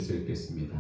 읽겠습니다.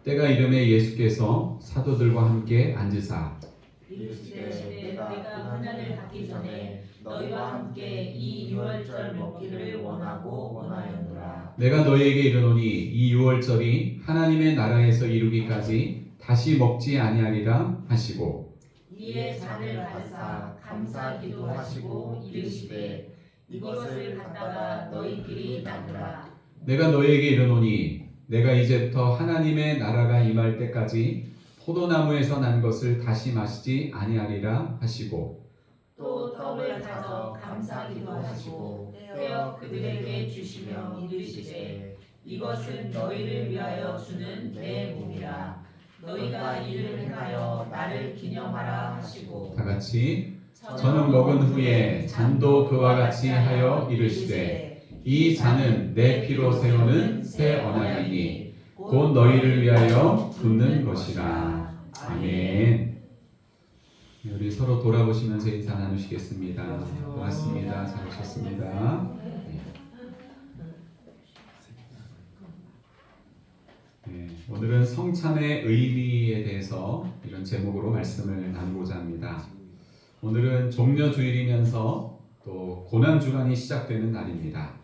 때가 이름에 예수께서 사도들과 함께 앉으사 이르시되 내가 고난을 받기 전에 너희와 함께 이 유월절 먹기를 원하고 원하였노라. 내가 너희에게 이르노니 이 유월절이 하나님의 나라에서 이루기까지 다시 먹지 아니하리라 하시고, 이에 잔을 받으사 감사 기도하시고 이르시되 이것을 갖다가 너희끼리 나누라. 내가 너희에게 이르노니 내가 이제부터 하나님의 나라가 임할 때까지 포도나무에서 난 것을 다시 마시지 아니하리라 하시고, 또 떡을 가져 감사 기도하시고 떼어 그들에게 주시며 이르시되 이것은 너희를 위하여 주는 내 몸이라. 너희가 이를 행하여 나를 기념하라 하시고, 다 같이 저는 먹은 후에 잔도 그와 같이 하여 이르시되 이 잔은 내 피로 세우는 새 언약이니 곧 너희를 위하여 붓는 것이라. 아멘. 우리 서로 돌아보시면서 인사 나누시겠습니다. 고맙습니다. 잘 오셨습니다. 네, 오늘은 성찬의 의미에 대해서 이런 제목으로 말씀을 나누고자 합니다. 오늘은 종려주일이면서 또 고난주간이 시작되는 날입니다.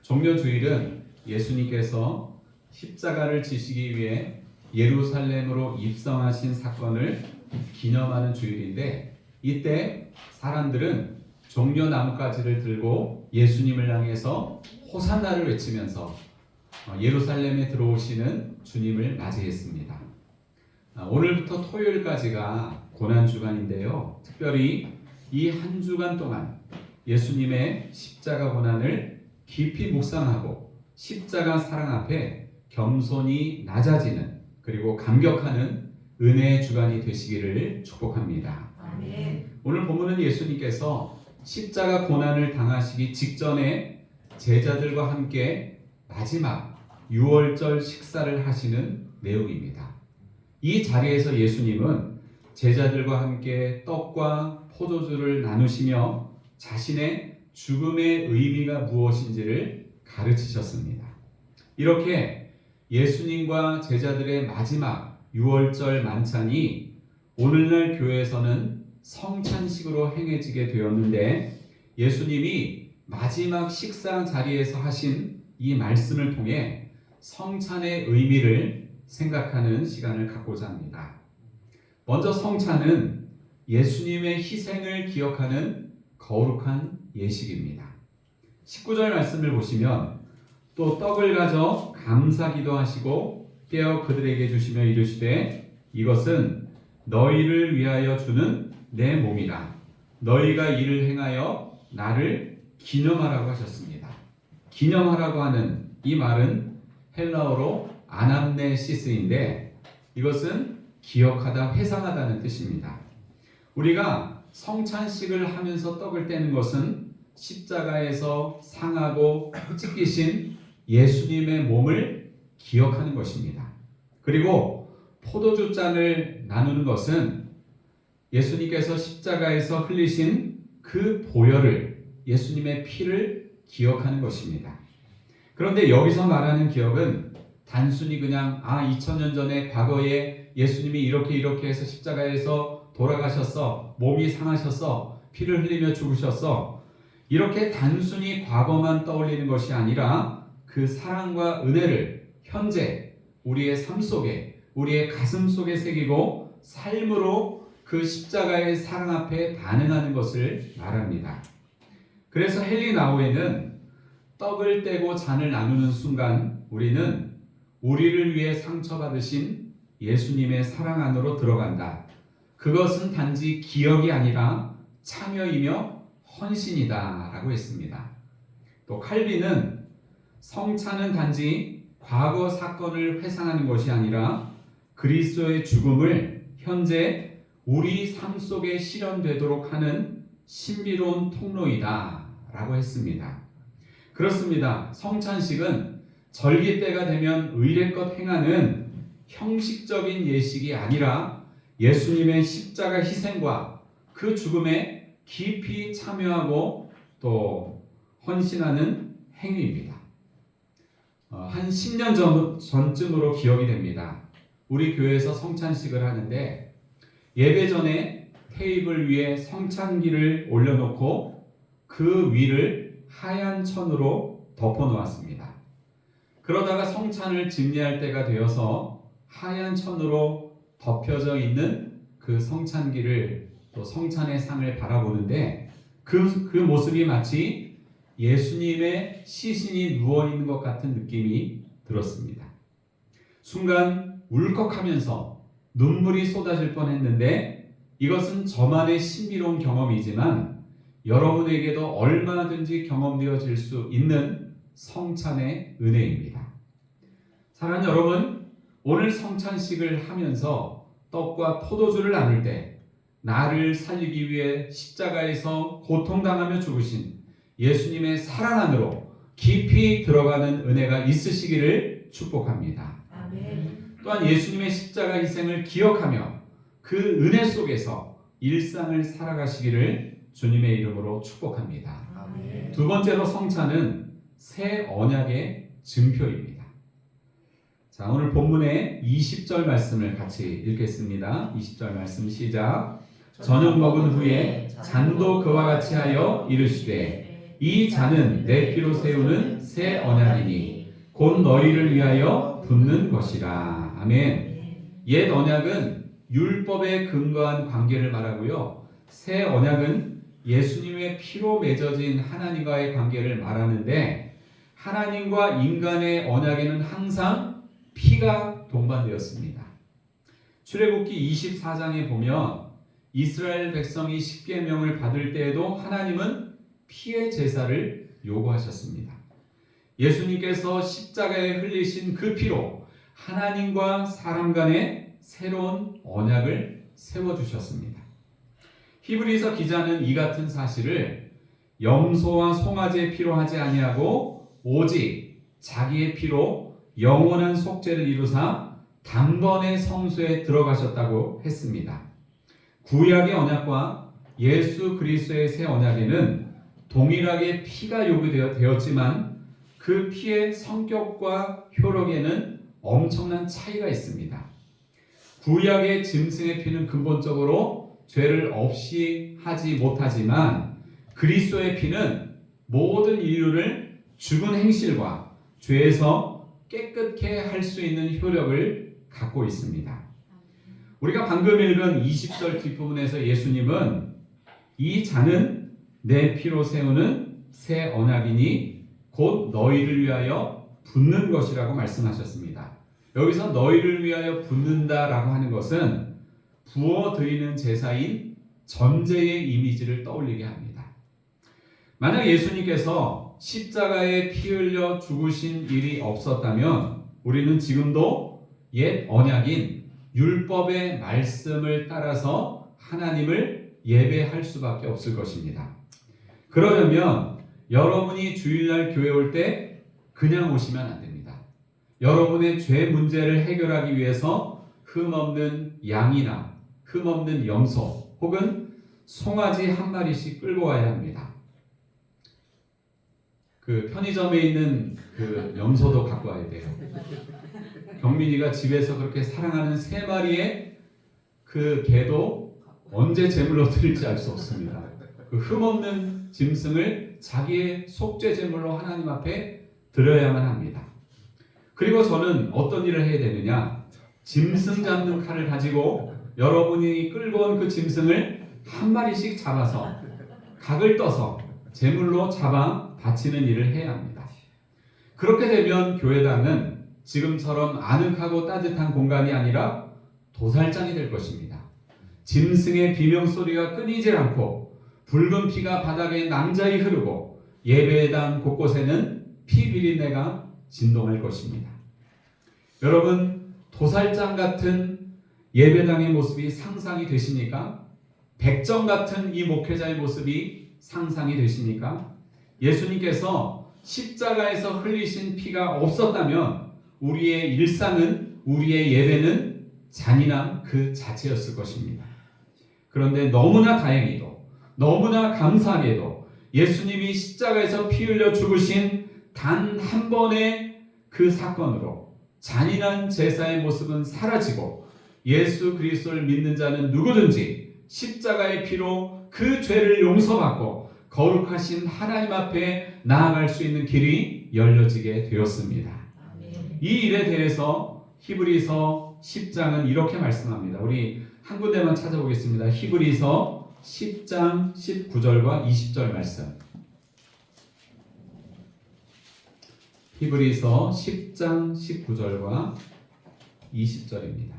종려주일은 예수님께서 십자가를 지시기 위해 예루살렘으로 입성하신 사건을 기념하는 주일인데, 이때 사람들은 종려나뭇가지를 들고 예수님을 향해서 호산나를 외치면서 예루살렘에 들어오시는 주님을 맞이했습니다. 오늘부터 토요일까지가 고난주간인데요. 특별히 이 한 주간 동안 예수님의 십자가 고난을 깊이 묵상하고 십자가 사랑 앞에 겸손히 낮아지는, 그리고 감격하는 은혜의 주간이 되시기를 축복합니다. 아멘. 오늘 본문은 예수님께서 십자가 고난을 당하시기 직전에 제자들과 함께 마지막 유월절 식사를 하시는 내용입니다. 이 자리에서 예수님은 제자들과 함께 떡과 포도주를 나누시며 자신의 죽음의 의미가 무엇인지를 가르치셨습니다. 이렇게 예수님과 제자들의 마지막 유월절 만찬이 오늘날 교회에서는 성찬식으로 행해지게 되었는데, 예수님이 마지막 식사 자리에서 하신 이 말씀을 통해 성찬의 의미를 생각하는 시간을 갖고자 합니다. 먼저 성찬은 예수님의 희생을 기억하는 거룩한 예식입니다. 19절 말씀을 보시면 또 떡을 가져 감사 기도하시고 깨어 그들에게 주시며 이르시되 이것은 너희를 위하여 주는 내 몸이라. 너희가 이를 행하여 나를 기념하라고 하셨습니다. 기념하라고 하는 이 말은 헬라어로 아남네시스인데, 이것은 기억하다, 회상하다는 뜻입니다. 우리가 성찬식을 하면서 떡을 떼는 것은 십자가에서 상하고 찢기신 예수님의 몸을 기억하는 것입니다. 그리고 포도주 잔을 나누는 것은 예수님께서 십자가에서 흘리신 그 보혈을, 예수님의 피를 기억하는 것입니다. 그런데 여기서 말하는 기억은 단순히 그냥 2000년 전에 과거에 예수님이 이렇게 해서 십자가에서 돌아가셨어, 몸이 상하셨어, 피를 흘리며 죽으셨어, 이렇게 단순히 과거만 떠올리는 것이 아니라 그 사랑과 은혜를 현재 우리의 삶 속에, 우리의 가슴 속에 새기고 삶으로 그 십자가의 사랑 앞에 반응하는 것을 말합니다. 그래서 헬리나오에는 떡을 떼고 잔을 나누는 순간 우리는 우리를 위해 상처받으신 예수님의 사랑 안으로 들어간다. 그것은 단지 기억이 아니라 참여이며 헌신이다 라고 했습니다. 또 칼빈은 성찬은 단지 과거 사건을 회상하는 것이 아니라 그리스도의 죽음을 현재 우리 삶 속에 실현되도록 하는 신비로운 통로이다 라고 했습니다. 그렇습니다. 성찬식은 절기 때가 되면 의례껏 행하는 형식적인 예식이 아니라 예수님의 십자가 희생과 그 죽음에 깊이 참여하고 또 헌신하는 행위입니다. 한 10년 전쯤으로 기억이 됩니다. 우리 교회에서 성찬식을 하는데 예배 전에 테이블 위에 성찬기를 올려놓고 그 위를 하얀 천으로 덮어놓았습니다. 그러다가 성찬을 집례할 때가 되어서 하얀 천으로 덮여져 있는 그 성찬기를 또 성찬의 상을 바라보는데 그 모습이 마치 예수님의 시신이 누워있는 것 같은 느낌이 들었습니다. 순간 울컥하면서 눈물이 쏟아질 뻔했는데 이것은 저만의 신비로운 경험이지만 여러분에게도 얼마든지 경험되어질 수 있는 성찬의 은혜입니다. 사랑하는 여러분, 오늘 성찬식을 하면서 떡과 포도주를 나눌 때 나를 살리기 위해 십자가에서 고통당하며 죽으신 예수님의 사랑 안으로 깊이 들어가는 은혜가 있으시기를 축복합니다. 아멘. 또한 예수님의 십자가 희생을 기억하며 그 은혜 속에서 일상을 살아가시기를 주님의 이름으로 축복합니다. 아멘. 두 번째로 성찬은 새 언약의 증표입니다. 자, 오늘 본문의 20절 말씀을 같이 읽겠습니다. 20절 말씀 시작. 저녁 먹은 후에 잔도 그와 같이 하여 이르시되 이 잔은 내 피로 세우는 새 언약이니 곧 너희를 위하여 붓는 것이라. 아멘. 옛 언약은 율법에 근거한 관계를 말하고요. 새 언약은 예수님의 피로 맺어진 하나님과의 관계를 말하는데 하나님과 인간의 언약에는 항상 피가 동반되었습니다. 출애굽기 24장에 보면 이스라엘 백성이 십계명을 받을 때에도 하나님은 피의 제사를 요구하셨습니다. 예수님께서 십자가에 흘리신 그 피로 하나님과 사람 간의 새로운 언약을 세워주셨습니다. 히브리서 기자는 이 같은 사실을 염소와 송아지의 피로 하지 아니하고 오직 자기의 피로 영원한 속죄를 이루사 단번에 성소에 들어가셨다고 했습니다. 구약의 언약과 예수 그리스도의 새 언약에는 동일하게 피가 요구되었지만 그 피의 성격과 효력에는 엄청난 차이가 있습니다. 구약의 짐승의 피는 근본적으로 죄를 없이 하지 못하지만 그리스도의 피는 모든 인류를 죽은 행실과 죄에서 깨끗게 할 수 있는 효력을 갖고 있습니다. 우리가 방금 읽은 20절 뒷부분에서 예수님은 이 잔은 내 피로 세우는 새 언약이니 곧 너희를 위하여 붓는 것이라고 말씀하셨습니다. 여기서 너희를 위하여 붓는다라고 하는 것은 부어드리는 제사인 전제의 이미지를 떠올리게 합니다. 만약 예수님께서 십자가에 피 흘려 죽으신 일이 없었다면 우리는 지금도 옛 언약인 율법의 말씀을 따라서 하나님을 예배할 수밖에 없을 것입니다. 그러려면 여러분이 주일날 교회 올 때 그냥 오시면 안 됩니다. 여러분의 죄 문제를 해결하기 위해서 흠없는 양이나 흠없는 염소 혹은 송아지 한 마리씩 끌고 와야 합니다. 그 편의점에 있는 그 염소도 갖고 와야 돼요. 경민이가 집에서 그렇게 사랑하는 3마리의 그 개도 언제 제물로 드릴지 알 수 없습니다. 그 흠없는 짐승을 자기의 속죄 제물로 하나님 앞에 드려야만 합니다. 그리고 저는 어떤 일을 해야 되느냐? 짐승 잡는 칼을 가지고 여러분이 끌고 온 그 짐승을 한 마리씩 잡아서 각을 떠서 제물로 잡아 바치는 일을 해야 합니다. 그렇게 되면 교회당은 지금처럼 아늑하고 따뜻한 공간이 아니라 도살장이 될 것입니다. 짐승의 비명소리가 끊이질 않고 붉은 피가 바닥에 낭자히 흐르고 예배당 곳곳에는 피 비린내가 진동할 것입니다. 여러분, 도살장 같은 예배당의 모습이 상상이 되십니까? 백정 같은 이 목회자의 모습이 상상이 되십니까? 예수님께서 십자가에서 흘리신 피가 없었다면 우리의 일상은, 우리의 예배는 잔인함 그 자체였을 것입니다. 그런데 너무나 다행히도, 너무나 감사하게도 예수님이 십자가에서 피 흘려 죽으신 단 한 번의 그 사건으로 잔인한 제사의 모습은 사라지고 예수 그리스도를 믿는 자는 누구든지 십자가의 피로 그 죄를 용서받고 거룩하신 하나님 앞에 나아갈 수 있는 길이 열려지게 되었습니다. 아멘. 이 일에 대해서 히브리서 10장은 이렇게 말씀합니다. 우리 한 군데만 찾아보겠습니다. 히브리서 10장 19절과 20절 말씀. 히브리서 10장 19절과 20절입니다.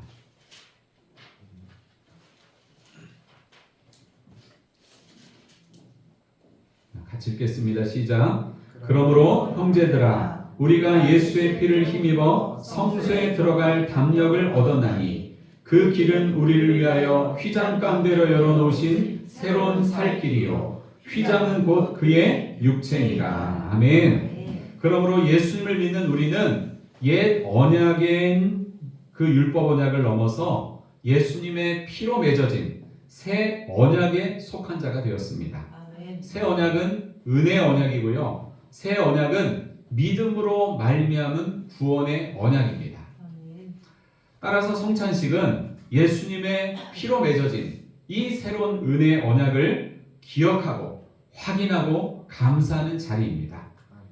같이 읽겠습니다. 시작. 그러므로 형제들아 우리가 예수의 피를 힘입어 성소에 들어갈 담력을 얻었나니 그 길은 우리를 위하여 휘장 가운데로 열어놓으신 새로운 살 길이요 휘장은 곧 그의 육체니라. 아멘. 그러므로 예수님을 믿는 우리는 옛 언약인 그 율법 언약을 넘어서 예수님의 피로 맺어진 새 언약에 속한 자가 되었습니다. 아멘. 새 언약은 은혜 언약이고요. 새 언약은 믿음으로 말미암은 구원의 언약입니다. 아멘. 따라서 성찬식은 예수님의 피로 맺어진 이 새로운 은혜의 언약을 기억하고 확인하고 감사하는 자리입니다.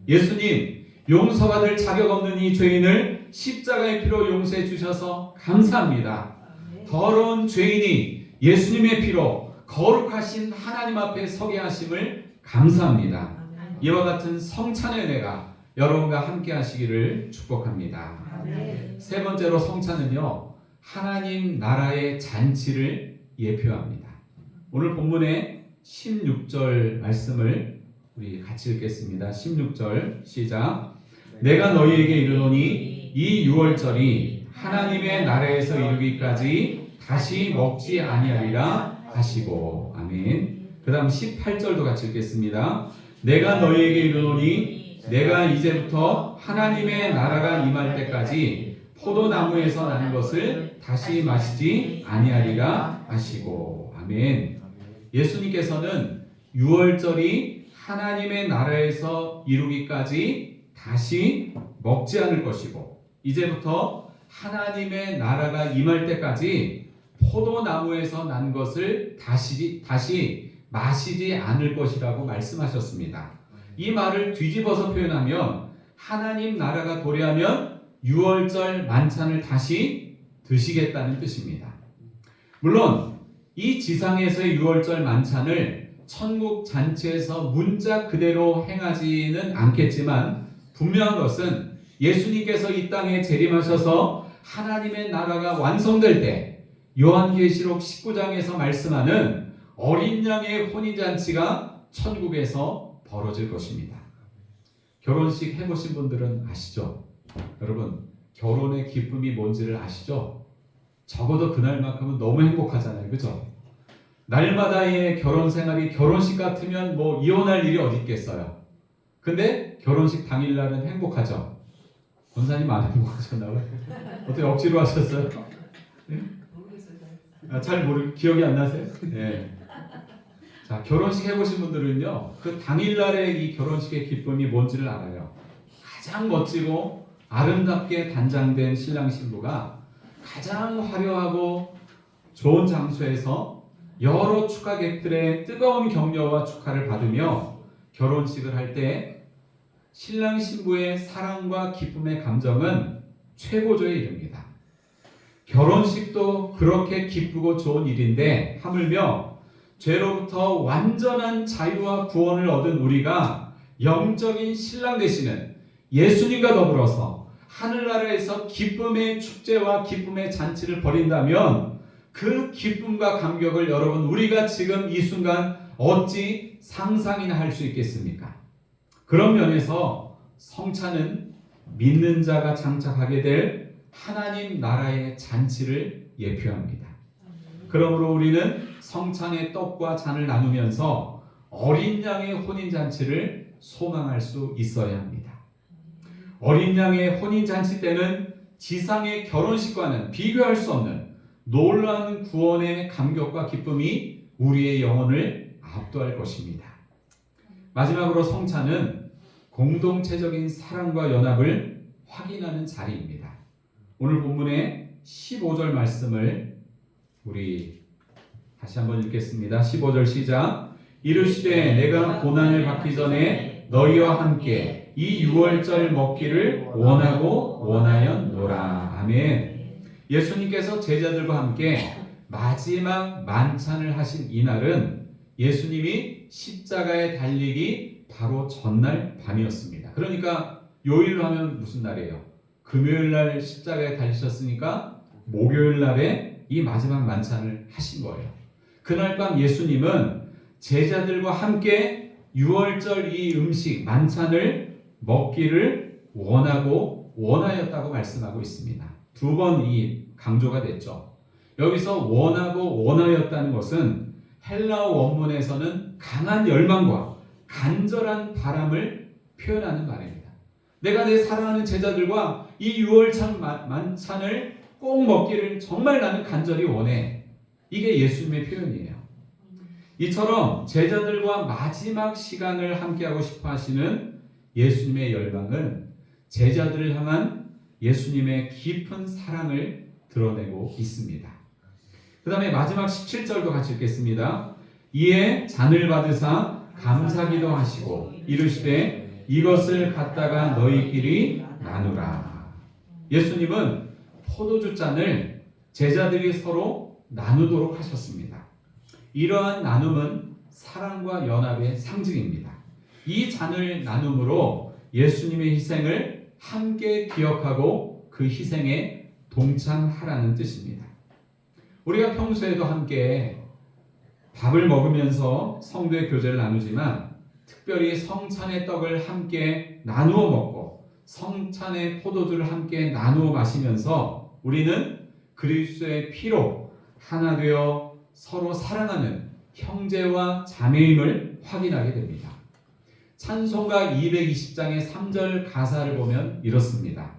예수님, 용서받을 자격 없는 이 죄인을 십자가의 피로 용서해 주셔서 감사합니다. 아멘. 더러운 죄인이 예수님의 피로 거룩하신 하나님 앞에 서게 하심을 감사합니다. 아멘. 이와 같은 성찬의 은혜가 여러분과 함께 하시기를 축복합니다. 아멘. 세 번째로 성찬은요, 하나님 나라의 잔치를 예표합니다. 오늘 본문의 16절 말씀을 우리 같이 읽겠습니다. 16절 시작. 내가 너희에게 이르노니 이 유월절이 하나님의 나라에서 이르기까지 다시 먹지 아니하리라 하시고. 아멘. 그 다음 18절도 같이 읽겠습니다. 내가 너희에게 이르노니 내가 이제부터 하나님의 나라가 임할 때까지 포도나무에서 나는 것을 다시 마시지 아니하리라 하시고. 아멘. 예수님께서는 유월절이 하나님의 나라에서 이루기까지 다시 먹지 않을 것이고 이제부터 하나님의 나라가 임할 때까지 포도나무에서 난 것을 다시 마시지 않을 것이라고 말씀하셨습니다. 이 말을 뒤집어서 표현하면 하나님 나라가 도래하면 유월절 만찬을 다시 드시겠다는 뜻입니다. 물론 이 지상에서의 유월절 만찬을 천국 잔치에서 문자 그대로 행하지는 않겠지만 분명한 것은 예수님께서 이 땅에 재림하셔서 하나님의 나라가 완성될 때 요한계시록 19장에서 말씀하는 어린 양의 혼인잔치가 천국에서 벌어질 것입니다. 결혼식 해보신 분들은 아시죠? 여러분, 결혼의 기쁨이 뭔지를 아시죠? 적어도 그날만큼은 너무 행복하잖아요. 그죠? 날마다의 결혼 생활이 결혼식 같으면 뭐 이혼할 일이 어디 있겠어요. 근데 결혼식 당일날은 행복하죠. 권사님 안 행복하셨나요? 어떻게 억지로 하셨어요? 네? 기억이 안 나세요? 네. 자, 결혼식 해보신 분들은요, 그 당일날의 이 결혼식의 기쁨이 뭔지를 알아요. 가장 멋지고 아름답게 단장된 신랑 신부가 가장 화려하고 좋은 장소에서 여러 축하객들의 뜨거운 격려와 축하를 받으며 결혼식을 할 때 신랑 신부의 사랑과 기쁨의 감정은 최고조에 이릅니다. 결혼식도 그렇게 기쁘고 좋은 일인데 하물며 죄로부터 완전한 자유와 구원을 얻은 우리가 영적인 신랑 되시는 예수님과 더불어서 하늘나라에서 기쁨의 축제와 기쁨의 잔치를 벌인다면 그 기쁨과 감격을 여러분 우리가 지금 이 순간 어찌 상상이나 할 수 있겠습니까? 그런 면에서 성찬은 믿는 자가 장착하게 될 하나님 나라의 잔치를 예표합니다. 그러므로 우리는 성찬의 떡과 잔을 나누면서 어린 양의 혼인잔치를 소망할 수 있어야 합니다. 어린 양의 혼인잔치 때는 지상의 결혼식과는 비교할 수 없는 놀라운 구원의 감격과 기쁨이 우리의 영혼을 압도할 것입니다. 마지막으로 성찬은 공동체적인 사랑과 연합을 확인하는 자리입니다. 오늘 본문의 15절 말씀을 우리 다시 한번 읽겠습니다. 15절 시작. 이르시되 내가 고난을 받기 전에 너희와 함께 이 유월절 먹기를 원하고 원하였노라. 아멘. 예수님께서 제자들과 함께 마지막 만찬을 하신 이날은 예수님이 십자가에 달리기 바로 전날 밤이었습니다. 그러니까 요일로 하면 무슨 날이에요? 금요일 날 십자가에 달리셨으니까 목요일 날에 이 마지막 만찬을 하신 거예요. 그날 밤 예수님은 제자들과 함께 유월절 이 음식 만찬을 먹기를 원하고 원하였다고 말씀하고 있습니다. 두 번 이 강조가 됐죠. 여기서 원하고 원하였다는 것은 헬라어 원문에서는 강한 열망과 간절한 바람을 표현하는 말입니다. 내가 내 사랑하는 제자들과 이 유월절 만찬을 꼭 먹기를 정말 나는 간절히 원해. 이게 예수님의 표현이에요. 이처럼 제자들과 마지막 시간을 함께하고 싶어 하시는 예수님의 열망은 제자들을 향한 예수님의 깊은 사랑을 드러내고 있습니다. 그 다음에 마지막 17절도 같이 읽겠습니다. 이에 잔을 받으사 감사기도 하시고 이르시되 이것을 갖다가 너희끼리 나누라. 예수님은 포도주 잔을 제자들이 서로 나누도록 하셨습니다. 이러한 나눔은 사랑과 연합의 상징입니다. 이 잔을 나눔으로 예수님의 희생을 함께 기억하고 그 희생에 동참하라는 뜻입니다. 우리가 평소에도 함께 밥을 먹으면서 성도의 교제를 나누지만 특별히 성찬의 떡을 함께 나누어 먹고 성찬의 포도주를 함께 나누어 마시면서 우리는 그리스도의 피로 하나 되어 서로 사랑하는 형제와 자매임을 확인하게 됩니다. 찬송가 220장의 3절 가사를 보면 이렇습니다.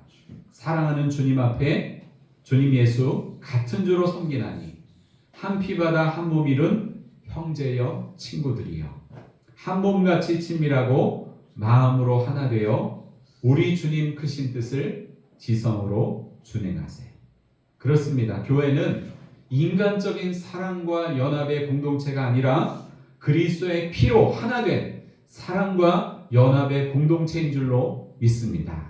사랑하는 주님 앞에 주님 예수 같은 주로 섬기나니 한 피바다 한 몸 이룬 형제여 친구들이여 한 몸같이 친밀하고 마음으로 하나 되어 우리 주님 크신 뜻을 지성으로 준행하세. 그렇습니다. 교회는 인간적인 사랑과 연합의 공동체가 아니라 그리스도의 피로 하나 된 사랑과 연합의 공동체인 줄로 믿습니다.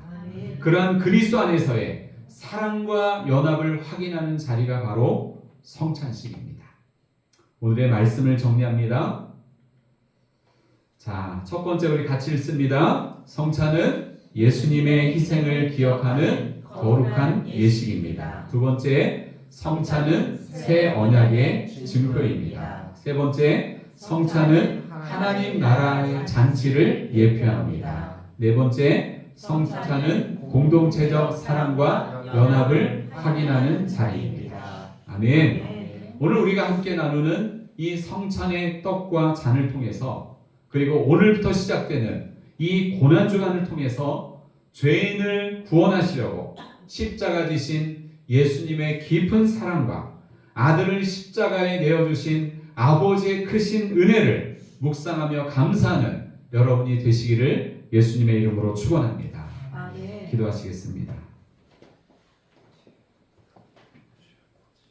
그러한 그리스도 안에서의 사랑과 연합을 확인하는 자리가 바로 성찬식입니다. 오늘의 말씀을 정리합니다. 자, 첫 번째 우리 같이 읽습니다. 성찬은 예수님의 희생을 기억하는 거룩한 예식입니다. 두 번째, 성찬은 새 언약의 증표입니다. 세 번째, 성찬은 하나님 나라의 잔치를 예표합니다. 네 번째, 성찬은 공동체적 사랑과 연합을 확인하는 자리입니다. 아멘. 오늘 우리가 함께 나누는 이 성찬의 떡과 잔을 통해서 그리고 오늘부터 시작되는 이 고난주간을 통해서 죄인을 구원하시려고 십자가 지신 예수님의 깊은 사랑과 아들을 십자가에 내어주신 아버지의 크신 은혜를 묵상하며 감사하는 여러분이 되시기를 예수님의 이름으로 축원합니다. 기도하시겠습니다.